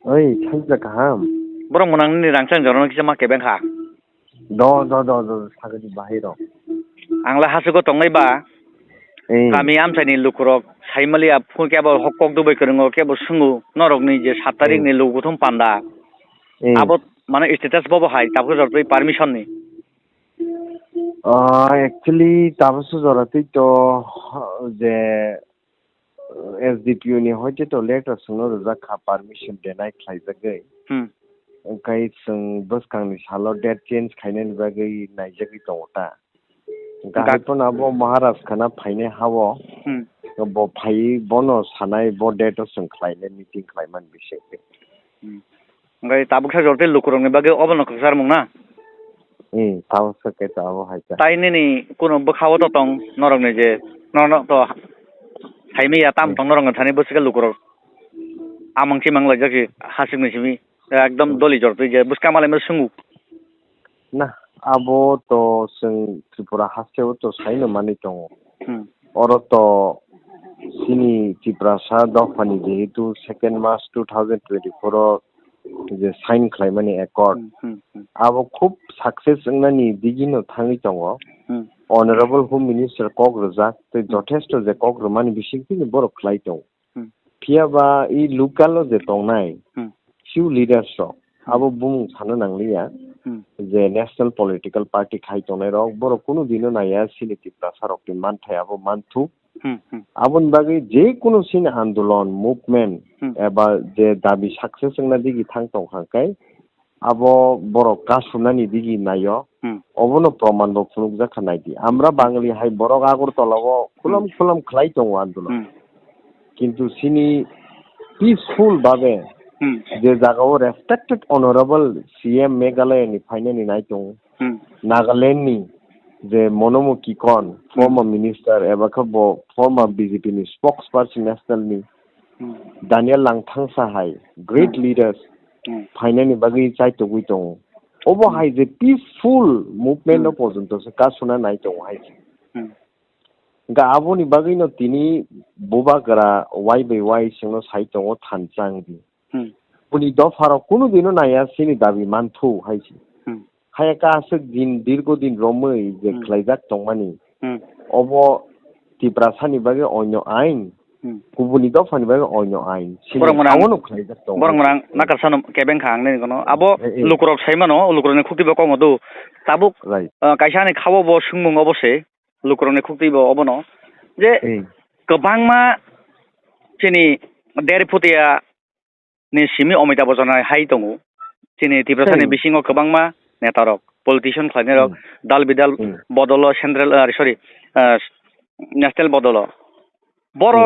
ओइ सानजा गाहाम borong monang ni rangsan jorong kisa ma kebeng kha द सागनि बाहेर angla hasugo tongnai ba kami amsani lukurok saimalia phun kebo hokkok dubai krengo kebo sungu norok ni je 7 tarik ni luguthum panda abo মানে status Bob high তারপর জরতই permission নি actually ताबसो जरातै तो जे SDPO नि हयते तो लेटर सुनो रजाखा पारमिशन देनाय खायजागै ओंखाय जों बसखांनि साल डेट चेंज खायनायनि बागै नायजागै दङता गायपन आबो महाराज खाना फायने हावो बो फाय बनो सानाय बो डेट जों खायने मीटिं खायमान बिसे ओंखाय ताबुखा जरतै लुकुरंनि बागै अबन खसार मुंना ताबसो के ताबो हायता ताइने नि कुनो बखाव तो तंग नरंनि जे नरन तो हाइमिया ताम तंग नरंग थाने बसका लुकुरक आमंथि मंगला जकि हासिगनि सिमी एकदम दलि जरतै जे बसका माले म सुंगु ना आबो तो जों त्रिपुरा हासेव तो साइनो मानि दङ अर तो सिनि त्रिपुरासा दफानि जेहेतु 2 मार्च 2024 जे साइन खालामनाय एकर्ड आबो खूब सक्सेस ननि दिगिनो थाङै दङ ऑनरेबल होम मिनिस्टर कग्रजाक ते जथेष्ट जे कग्रमानि बिसिंनि बर खलाय दं फियाबा इ लोकाल जे दंनाय फिउ लिडार्स आबो बुं सानो नांलिया जे नेशनल पॉलिटिकल पार्टी खाय दंनाय रक बर कुनु दिनो नाया सिनि त्रिपुरा सारकनि मानथायाबो मानथु आबन बागै जे कुनु सिन आंदोलन मुभमेंट एबा जे दाबि सक्सेस ना दिगि थां दंखाय आबो बर कासुनानि दिगि नायो अबनो प्रमाण बो फुनुक जाखानायदि आमरा बांगाली हाय बर आगरतलाव खुलम खुलम खलाय दं आंदोलन किन्तु सिनि पीसफुल बाबे जे जागाव रेस्पेक्टेड ऑनरेबल सीएम मेघालय नि फाइनानि नाय दं नागालैंड नि जे मनोमुखी कन फॉर्मर मिनिस्टर एबा खबो फॉर्मर बीजेपी नि स्पोक्स पर्सन नेशनल नि दानियल लांथां साहाय ग्रेट लीडर्स फाइनानि बागै चाइतो गुइ दं ओबो हाय जे पीसफुल मूवमेंट पर्यन्त से कासुना नाय दं हाय गाबोनि बागै न तिनि बोबागरा वाइ बाय वाइ सिंनो साइ दं थानचांगि उनि दफाराव कुनु दिनो नाया सिनि दाबि मानथौ हायसि हायकासो दिन दीर्घ दिन रमै जे खलायजाक दंमानि अबो त्रिपुरासानि बागै अन्य आइन गुबुनि दफानि बागै अन्य आइन सिनि खलायजाक दं बरंमरां नाकासानो केबें खांने गनो आबो लुकुरक साइमानो लुकुरने खुक्तिबो कमदु ताबुक काइसानि खावो बो सुंमुं अबसे लुकुरने खुक्तिबो अबनो जे गोबांमा सिनि देरफुतिया नि सिमि अमिताभ बच्चन हाय दङ सिनि त्रिपुरासानि बिसिङाव गोबांमा नेतारक पलिटिशियन खायनेरक दाल बिदाल बदल सेंट्रल सॉरी नेशनल बदल बर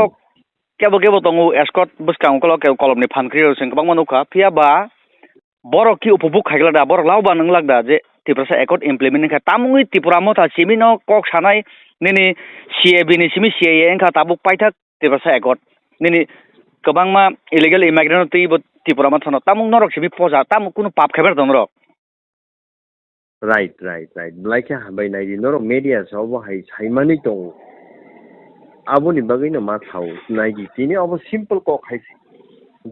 केबो केबो दङ एस्कॉट बसकां कलमनि फानख्रि जों गोबां मानुखा फियाबा बर कि उपभोग खायग्लादा बर लावबा नों लागदा जे त्रिपुरा एकॉर्ड इमप्लीमेंट खा तामुङै त्रिपुरा मथा सिमिनो कक सानाय निनि सीएबी नि सिमि सीए एंखा ताबुक पाइथाक त्रिपुरा एकॉर्ड निनि गोबांमा इलीगल इमिग्रेंट तै त्रिपुरा माथानो तामुं नरक सिमि पजा तामुं कुनु पाप खायबार दं रक राइट लाइक हाबाय नायदि नर मीडिया साव हाय साइमानि दं आबोनि बागै न मा थाव नायदि तिनि अब सिंपल को खायसि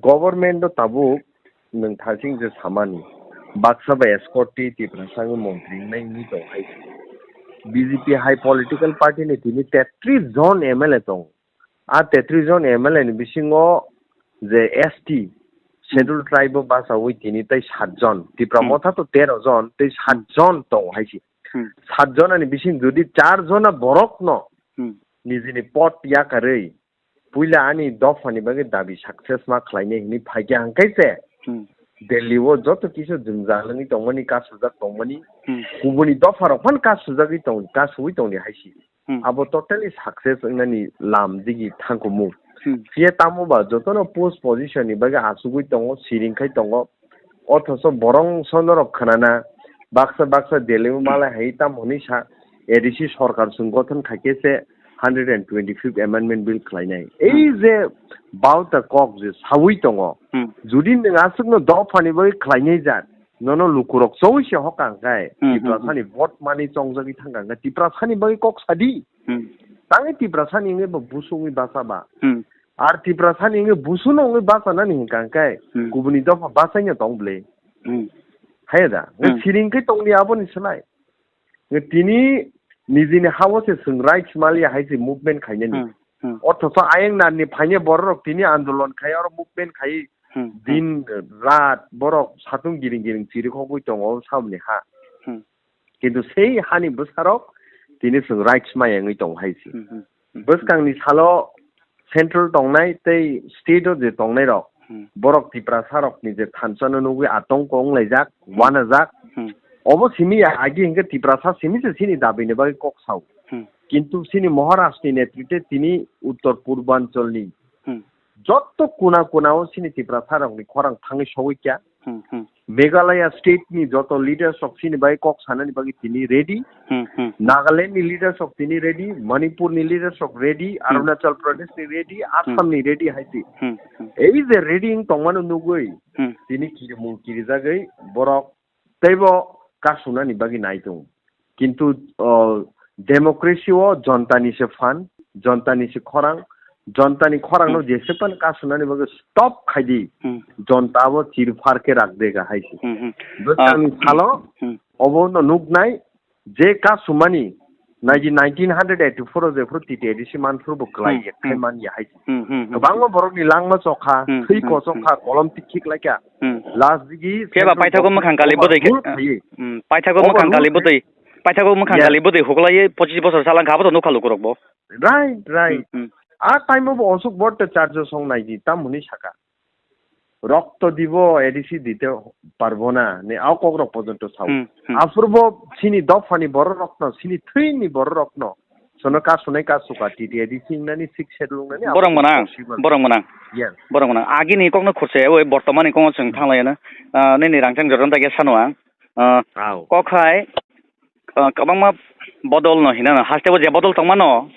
गवर्नमेंट द ताबु नों थासिं जे सामानि बाक्सा बा एस्कॉर्टी त्रिपुरा सांग मंत्री नायनि दं हाय बीजेपी हाई पॉलिटिकल पार्टी ने तिनि 33 जन एमएलए दं आ 33 जन एमएलए नि बिसिङो जे एसटी शेड्यूल ट्राइब बासावै तिनि तै 7 जन त्रिपुरा मथा तो 13 जन तै 7 जन दं हायसि 7 जननि बिसिङ जुदि 4 जना बरक न निजिनि पट याकारै पुइला आनि दफानि बागै दाबि सक्सेस मा खलायने हिनि फाइगे हांखायसे दिल्ली वो जत किसो जुमजालनि दंमनि कासुजाक दंमनि गुबुनि दफाराव फन कासुजागै दं कासुइ दंनि हायसि अब टोटली सक्सेस ननि लाम दिगि थांको मु फिए तामुबा जतनो पोस्ट पोजिशन नि बागै आसुगै दङ सिरिंखाय दङ अथस बरं सनरक खनाना बाक्सा दिल्ली माला हैताम हनि सा एडिसी सरकार संगठन खाकेसे 125th amendment bill खलायनाय एई जे बाउटा कक जे सावै दङ जुदि नोंआसुनो दफानि बागै खलायनाय जा ननो लुकुरक सौसे हकांखाय त्रिपुरासानि भट मानि चंजगि थांगांगा त्रिपुरासानि बागै कक सादि तांगे त्रिपुरासानि ने बुसुङि बासाबा Ar Tripura Sani nge busuno nge basa na ni kangkai. Kubuni dofa basa nya tongle. Hai da. Nge siring ke tongli abo ni selai. Nge tini nizini hawa se sung rights mali hai se movement khayne ni. Othoso ayeng na ni phanye borok tini andolon khay or movement khay din rat borok satung giring giring chiri khogui tongo samni ha. Kintu sei hani busarok tini sung rights ma yang tong hai si. Buskang ni salo central tongnai tei state of the tongnai rok borok Tripura sarok ni je thanchano nugui atongko onglajak wanajak obo simi agi hinga Tripura sa simi se sini dabine bagi kok sau কিন্তু তিনি মহারাষ্ট্রের নেতৃত্বে তিনি উত্তর পূর্বাঞ্চলনি যত কোনা কোনাও তিনি Tripura সারাংনি খরাং Than সগৈকিয়া Meghalaya স্টেটনি যত লিডার্স অফ তিনি বাই কক সানানি বাকি তিনি রেডি নাগাল্যান্ডনি লিডার্স অফ তিনি রেডি মণিপুরনি লিডার্স অফ রেডি অরুণাচল প্রদেশনি রেডি আসামনি রেডি হাইছি এই যে রেডিং তংমানো নুগৈ তিনি কিরমু কিরিজাগৈ বরক তৈব কাসুনানি বাকি নাইদং কিন্তু Democracy o jontani se fan, jontani se khorang, jontani khorang no jesepan kasunani bago stop khaidi, jonta bo chirfar ke rak dega haisi. Bosani salo, obo no nugnai, je kasumani, 1984 je fruti te edisi man furbo klai ye kaiman ya haisi. Bango borok ni langma chokha, thui ko chokha, kolom tikik laikya. Last digi keba paithago makhang kali bodai ke, paithago makhang kali bodai. Paithago makhang kali bodai hoglai 25 বছর salang khabo no khalu korokbo. Right. A time of Osuk bought the charges on Naiji, Tamuni Shaka. Rokto divo edisi dite parvona, ne alcohol opposite sao. Afurbo sini dofani borokno, sini trini borokno. Sonoka soneka suka titi edisi nani 6 schedule nani. Borong mana. Yes. Borong mana. Agi ni kokno khurse oi bortomani kong chung thanglai na. Ne ni rangchang joron ta ge sanoa. Kokhai kabangma bodol no hina hastebo je bodol tongmano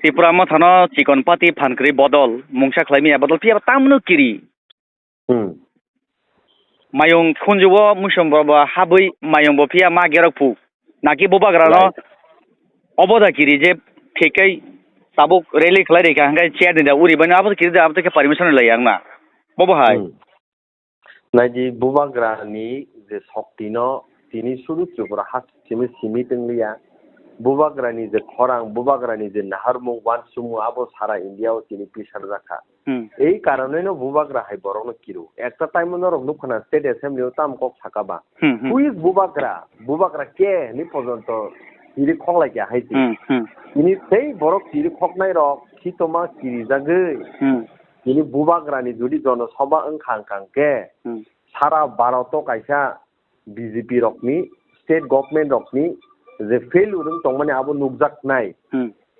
Tripura ma thano chikon pati phankri bodol mungsa khlaimi bodol pia tamnu kiri mayong khunjubo musum baba habui mayong bo pia ma gerakpu naki bobagra no oboda kiri je thekai tabuk rally khlai reka hangai chair dinda uri bani abot kiri da abot ke permission layang na bobo hai naji bobagra ni je soktino তিনি শুরু ত্রিপুরা হাত সিমি সিমিতেনলিয়া বুবাগ্রানি যে খরাং বুবাগ্রানি যে নাহারমুং ওয়ানসুমু আবো সারা ইন্ডিয়াও তিনি পিছার রাখা এই কারণে নো বুবাগ্রা হাই বরং কিরু একটা টাইম নো রং নুখনা স্টেট অ্যাসেম্বলিও তাম কক থাকাবা হুইজ বুবাগ্রা কে নি পর্যন্ত তিনি খংলাই কে হাইতি তিনি সেই বরক তিনি খকনাই রক খিতমা কিরিজাগৈ তিনি বুবাগ্রানি যদি জনসভা ওংখাং কাংকে সারা Bharat কাইসা BJP rokni state government rokni je fail urung tongmani abo nugjak nai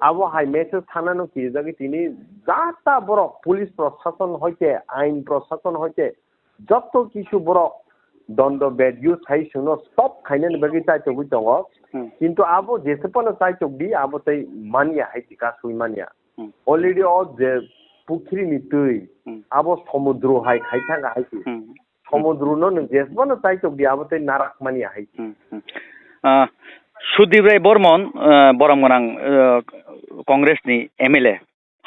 abo hai message thanano ki jagi tini jata borok police proshashan hoite ain proshashan hoite jotto kisu borok dondo bad use hai suno stop khainen bagi tai to tongo kintu abo jesepano tai to di abo tai mania hai tika sui mania already o je pukhri ni tui abo সমুদ্র hai khaithanga hai সমুদ্রনো যেসবনো তাইতো বিয়াবতে নারাক মানিয়া হাইছি Sudip Roy Barman বরমগনাং কংগ্রেসনি MLA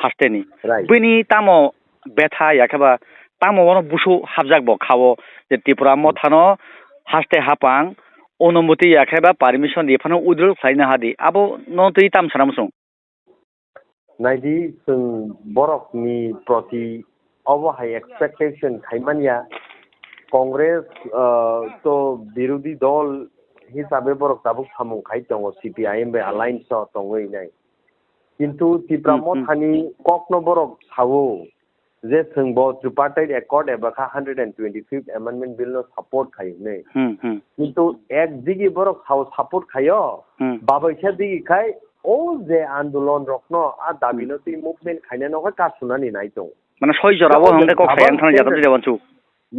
হাস্তেনি বিনি তামো বেথা याखबा তামো বনো বুসু হাবজাকবো খাও যে ত্রিপুরা মথানো হাস্তে হাপাং অনুমতি याखबा permission দিফানো উদ্রল খাইনা হাদি আবো নতই তাম সারামসং নাইদি जों বরকনি প্রতি অবহাই এক্সপেকটেশন খাইমানিয়া কংগ্রেস তো বিরোধী দল হিসাবে বরক তাবুক সামুং খাই দङ সিপিআইএম বে অ্যালায়েন্স দङই নাই কিন্তু ত্রিপুরা মথানি ককনো বরক সাवो যে जोंबो ट्रिपार्टाइट एकॉर्ड एबा 125th amendment bill no support खायो नै কিন্তু এক দিগি বরক সাপোর্ট খাयो বাবাইছা দিগি খাই ও যে আন্দোলন রকনো আ দাবিনতি মুভমেন্ট খাইনা নয় কাসুনানি নাই দङ মানে ছয় জরাবো হংদে কক খায়াং থানা জাতাম দেবানচু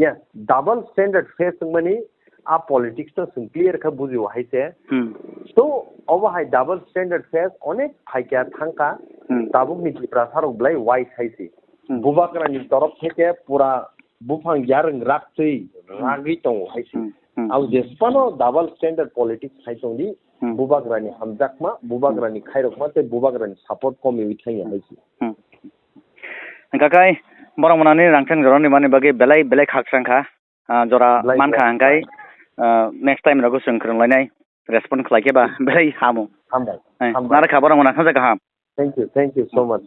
yes double standard face mani a politics to clear kha buji haise so over high double standard face onek phaikya thangka tabuk ni Tripura sarok blai wise haise bubakra ni torof theke pura bufang yarang rakchei ragi tong haise au jespano double standard politics haisongni bubakra ni hamjakma bubakra ni khairokma te bubakra ni support komi uithai haise Hingkakai borang manani rangchang joroni mani bagi belai khaksangkha jora mankha hangkai next time rago जों खोरोंलायनाय respond खालायखेबा belai hamu. हामबाय Narakha borang mana hamja kaham. Thank you so much.